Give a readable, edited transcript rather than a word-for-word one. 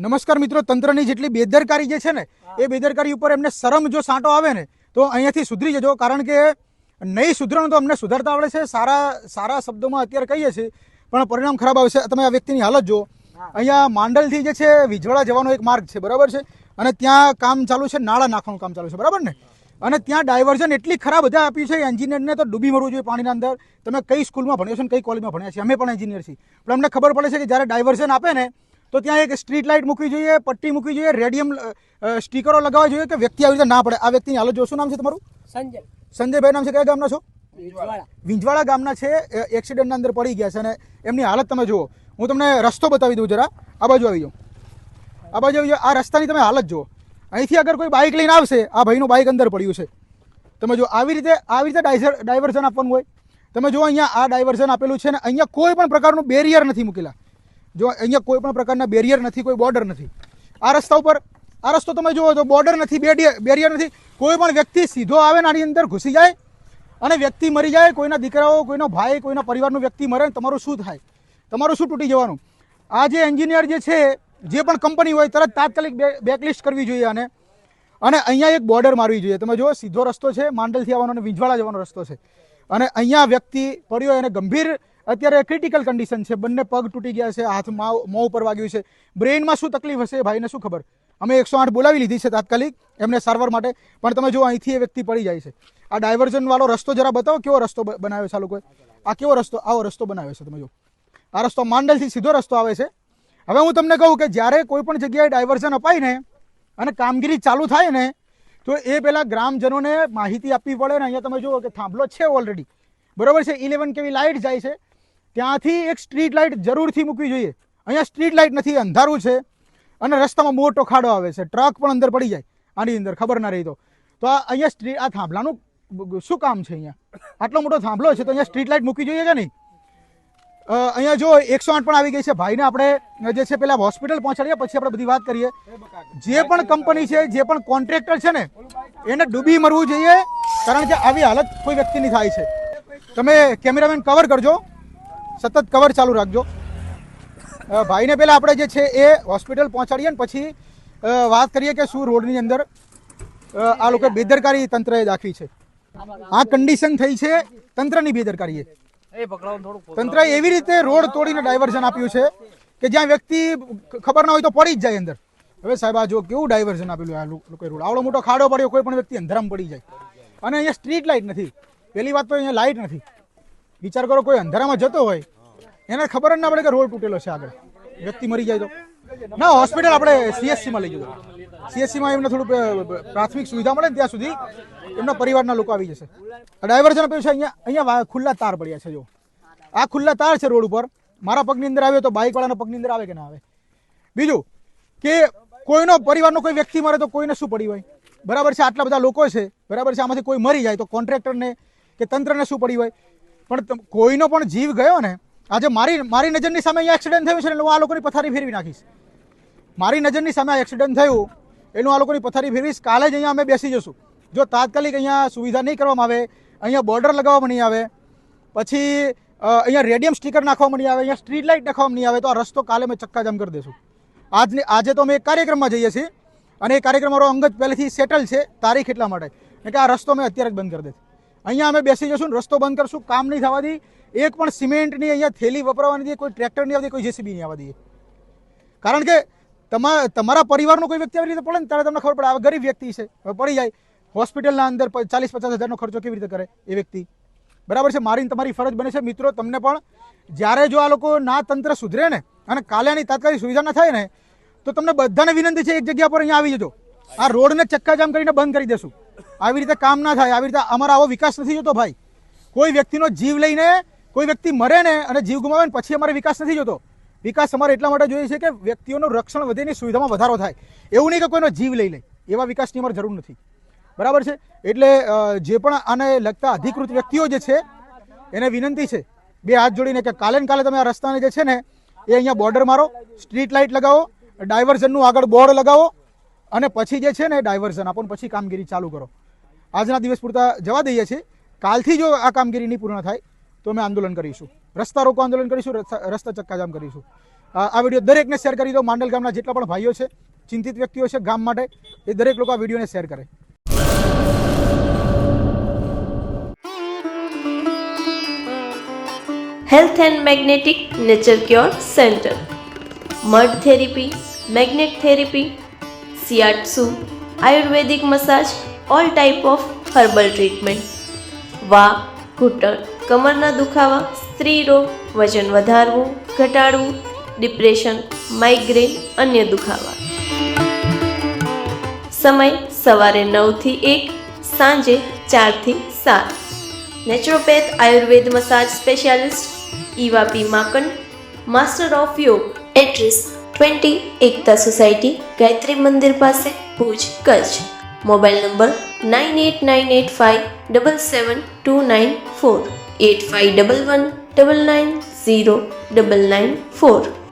નમસ્કાર મિત્રો, તંત્રની જેટલી બેદરકારી જે છે ને એ બેદરકારી ઉપર એમને શરમ જો સાંટો આવે ને તો અહીંયાથી સુધરી જજો, કારણ કે નહીં સુધરવાનું તો અમને સુધારતા આવડે છે. સારા શબ્દોમાં અત્યારે કહીએ છીએ પણ પરિણામ ખરાબ આવશે. તમે આ વ્યક્તિની હાલત જુઓ. અહીંયા માંડલથી જે છે વિજવાડા જવાનો એક માર્ગ છે, બરાબર છે, અને ત્યાં કામ ચાલુ છે, નાળા નાખવાનું કામ ચાલુ છે, બરાબર ને. અને ત્યાં ડાયવર્ઝન એટલી ખરાબ બધા આપી છે એન્જિનિયરને તો ડૂબી મરવું જોઈએ પાણીના અંદર. તમે કઈ સ્કૂલમાં ભણ્યો છો ને કઈ કોલેજમાં ભણ્યા છીએ, અમે પણ એન્જિનિયર છીએ, પણ અમને ખબર પડે છે કે જ્યારે ડાયવર્ઝન આપે ને તો ત્યાં એક સ્ટ્રીટ લાઇટ મૂકવી જોઈએ, પટ્ટી મૂકવી જોઈએ, રેડિયમ સ્ટીકરો લગાવવા જોઈએ કે વ્યક્તિ આવી રીતે ના પડે. આ વ્યક્તિની હાલત જો. શું નામ છે તમારું? સંજયભાઈ નામ છે. કયા ગામના છો? વિંજવાડા ગામના છે. એક્સિડન્ટના અંદર પડી ગયા છે અને એમની હાલત તમે જુઓ. હું તમને રસ્તો બતાવી દઉં જરા. આ બાજુ આવી જાઓ, આ બાજુ આવી જાઓ. આ રસ્તાની તમે હાલત જુઓ. અહીંથી અગર કોઈ બાઇક લઈને આવશે, આ ભાઈનું બાઇક અંદર પડ્યું છે, તમે જો. આવી રીતે ડાયવર્ઝન આપવાનું હોય. તમે જો અહીંયા આ ડાયવર્ઝન આપેલું છે ને અહીંયા કોઈ પણ પ્રકારનું બેરિયર નથી મૂકેલા. જો અહીંયા કોઈ પણ પ્રકારના બેરિયર નથી, કોઈ બોર્ડર નથી. આ રસ્તા ઉપર આ રસ્તો તમે જુઓ તો બોર્ડર નથી, બેરિયર નથી. કોઈ પણ વ્યક્તિ સીધો આવે ને આની અંદર ઘૂસી જાય અને વ્યક્તિ મરી જાય, કોઈના દીકરાઓ, કોઈનો ભાઈ, કોઈના પરિવારનું વ્યક્તિ મરે, તમારું શું થાય? તમારું શું તૂટી જવાનું? આ જે એન્જિનિયર જે છે, જે પણ કંપની હોય, તરત તાત્કાલિક બ્લેકલિસ્ટ કરવી જોઈએ અને અહીંયા એક બોર્ડર મારવી જોઈએ. તમે જુઓ, સીધો રસ્તો છે, માંડલથી આવવાનો અને વિંજવાડા જવાનો રસ્તો છે, અને અહીંયા વ્યક્તિ પડ્યો એને ગંભીર અત્યારે ક્રિટિકલ કન્ડિશન છે. બંને પગ તૂટી ગયા છે, હાથ મોં ઉપર વાગ્યું છે. બ્રેઇનમાં શું તકલીફ હશે ભાઈને શું ખબર. અમે 108 બોલાવી લીધી છે તાત્કાલિક એમને સારવાર માટે, પણ તમે જો અહીંથી એ વ્યક્તિ પડી જાય છે. આ ડાયવર્ઝન વાળો રસ્તો જરા બતાવો, કેવો રસ્તો બનાવ્યો છે આ લોકોએ. આ કેવો રસ્તો, આવો રસ્તો બનાવ્યો છે તમે જો. આ રસ્તો માંડલથી સીધો રસ્તો આવે છે. હવે હું તમને કહું કે જ્યારે કોઈ પણ જગ્યાએ ડાયવર્ઝન અપાય ને અને કામગીરી ચાલુ થાય ને તો એ પહેલાં ગ્રામજનોને માહિતી આપવી પડે ને. અહીંયા તમે જુઓ કે થાંભલો છે ઓલરેડી, બરાબર છે. 11 kV લાઇટ જાય છે, ત્યાંથી એક સ્ટ્રીટ લાઇટ જરૂરથી મૂકવી જોઈએ. અહીંયા સ્ટ્રીટ લાઇટ નથી, અંધારું છે અને રસ્તામાં મોટો ખાડો આવે છે, ટ્રક પણ અંદર પડી જાય આની અંદર, ખબર ના રહી તો. આ અહીંયા આ થાંભલાનું શું કામ છે? અહીંયા આટલો મોટો થાંભલો છે તો અહીંયા સ્ટ્રીટ લાઇટ મૂકવી જોઈએ કે નહીં? અહીંયા જો 108 પણ આવી ગઈ છે. ભાઈને આપણે જે છે પેલા હોસ્પિટલ પહોંચાડીએ, પછી આપણે બધી વાત કરીએ. જે પણ કંપની છે, જે પણ કોન્ટ્રાક્ટર છે ને એને ડૂબી મરવું જોઈએ, કારણ કે આવી હાલત કોઈ વ્યક્તિની થાય છે. તમે કેમેરામેન કવર કરજો, સતત કવર ચાલુ રાખજો. ભાઈને પહેલાં આપણે જે છે એ હોસ્પિટલ પહોંચાડીએ ને પછી વાત કરીએ કે શું રોડની અંદર આ લોકો બેદરકારી તંત્રએ દાખવી છે. આ કન્ડિશન થઈ છે તંત્રની બેદરકારીએ. તંત્રએ એવી રીતે રોડ તોડીને ડાયવર્ઝન આપ્યું છે કે જ્યાં વ્યક્તિ ખબર ના હોય તો પડી જ જાય અંદર. હવે સાહેબ આ જો કેવું ડાયવર્ઝન આપેલું આ લોકોએ રોડ. આવડો મોટો ખાડો પડ્યો, કોઈ પણ વ્યક્તિ અંધારામાં પડી જાય. અને અહીંયા સ્ટ્રીટ લાઇટ નથી. પહેલી વાત તો અહીંયા લાઇટ નથી. વિચાર કરો, કોઈ અંધારામાં જતો હોય એને ખબર જ ના પડે કે રોડ તૂટેલો છે, આગળ વ્યક્તિ મરી જાય તો. ના, હોસ્પિટલ આપણે CSCમાં લઈ જજો. CSCમાં એમને થોડું પ્રાથમિક સુવિધા મળે ને ત્યાં સુધી એમના પરિવારના લોકો આવી જશે. ડાયવર્ઝન આપ્યું છે. અહીંયા ખુલ્લા તાર પડ્યા છે. જો આ ખુલ્લા તાર છે રોડ ઉપર. મારા પગની અંદર આવ્યો તો બાઇકવાળાના પગની અંદર આવે કે ના આવે? બીજું કે કોઈનો પરિવારનો કોઈ વ્યક્તિ મરે તો કોઈને શું પડી હોય? બરાબર છે, આટલા બધા લોકો છે, બરાબર છે, આમાંથી કોઈ મરી જાય તો કોન્ટ્રાક્ટરને કે તંત્રને શું પડી હોય? પણ કોઈનો પણ જીવ ગયો ને. આજે મારી નજરની સામે અહીંયા એક્સિડન્ટ થયું છે ને હું આ લોકોની પથારી ફેરવી નાખીશ. મારી નજરની સામે આ એક્સિડન્ટ થયું એનું આ લોકોની પથારી ફેરવીશ. કાલે જ અહીંયા અમે બેસી જશું. જો તાત્કાલિક અહીંયા સુવિધા નહીં કરવામાં આવે, અહીંયા બોર્ડર લગાવવામાં નહીં આવે, પછી અહીંયા રેડિયમ સ્ટીકર નાખવામાં નહીં આવે, અહીંયા સ્ટ્રીટ લાઇટ નાખવામાં નહીં આવે તો આ રસ્તો કાલે અમે ચક્કાજામ કરી દઈશું. આજે તો અમે એક કાર્યક્રમમાં જઈએ છીએ અને એ કાર્યક્રમ મારો અંગત પહેલેથી સેટલ છે, તારીખ એટલા માટે કે આ રસ્તો અમે અત્યારે જ બંધ કરી દઈશું. અહીંયા અમે બેસી જશું ને રસ્તો બંધ કરશું. કામ નહીં થવા દઈએ. એક પણ સિમેન્ટની અહીંયા થેલી વપરાવાની દઈએ, કોઈ ટ્રેક્ટર નહીં આવતી, કોઈ JCB નહીં આવવા દઈએ. કારણ કે તમારા પરિવારનો કોઈ વ્યક્તિ આવી રીતે પડે ને ત્યારે તમને ખબર પડે આ ગરીબ વ્યક્તિ છે, પડી જાય. હોસ્પિટલના અંદર 40-50 હજારનો ખર્ચો કેવી રીતે કરે એ વ્યક્તિ? બરાબર છે. મારી તમારી ફરજ બને છે મિત્રો, તમને પણ જ્યારે જો આ લોકો ના તંત્ર સુધરે ને અને કાલે આની તાત્કાલિક સુવિધા ના થાય ને તો તમને બધાને વિનંતી છે એક જગ્યા પર અહીંયા આવી જજો. આ રોડને ચક્કાજામ કરીને બંધ કરી દેશું. આવી રીતે કામ ના થાય. આવી રીતે અમારો આવો વિકાસ નથી જોતો ભાઈ. કોઈ વ્યક્તિનો જીવ લઈને કોઈ વ્યક્તિ મરે ને અને જીવ ગુમાવે ને પછી અમારે વિકાસ નથી જોતો. વિકાસ અમારે એટલા માટે જોઈએ છે કે વ્યક્તિઓનું રક્ષણ વધેની સુવિધામાં વધારો થાય. એવું નહીં કે કોઈનો જીવ લઈ લે. એવા વિકાસની અમારે જરૂર નથી. બરાબર છે. એટલે જે પણ આને લગતા અધિકૃત વ્યક્તિઓ જે છે એને વિનંતી છે 2 હાથ જોડીને કે કાલે તમે આ રસ્તાને જે છે ને એ અહીંયા બોર્ડર મારો, સ્ટ્રીટ લાઇટ લગાવો, ડાયવર્ઝનનું આગળ બોર્ડ લગાવો અને પછી જે છે ને ડાયવર્ઝન આપો, પછી કામગીરી ચાલુ કરો. આજના દિવસ પૂરતા જવા દઈએ છીએ. કાલથી જો આ કામગીરી નહીં પૂર્ણ થાય તો અમે આંદોલન કરીશું, રસ્તા રોકો આંદોલન કરીશું, રસ્તા ચક્કાજામ કરીશું. આ વિડીયો દરેકને શેર કરી દો. માંડલ ગામના જેટલા પણ ભાઈઓ છે, ચિંતિત વ્યક્તિઓ છે ગામ માટે, એ દરેક લોકો આ વિડીયોને શેર કરે. Health and magnetic nature cure centre. Mud therapy, magnet therapy, shiatsu, ayurvedic massage, all type of herbal treatment. વા, ઘૂંટણ, કમરના દુખાવા, સ્ત્રી રોગ, વજન વધારવું, ઘટાડવું, ડિપ્રેશન, માઇગ્રેન, અન્ય દુખાવા. સમય સવારે 9 થી 1, સાંજે 4 થી 7. Naturopath Ayurveda massage specialist Eva P માકન, master of યોગ. એડ્રેસ 20 એકતા સોસાયટી, ગાયત્રી મંદિર પાસે, ભુજ, કચ્છ. Mobile number 9898577294, 8511990994.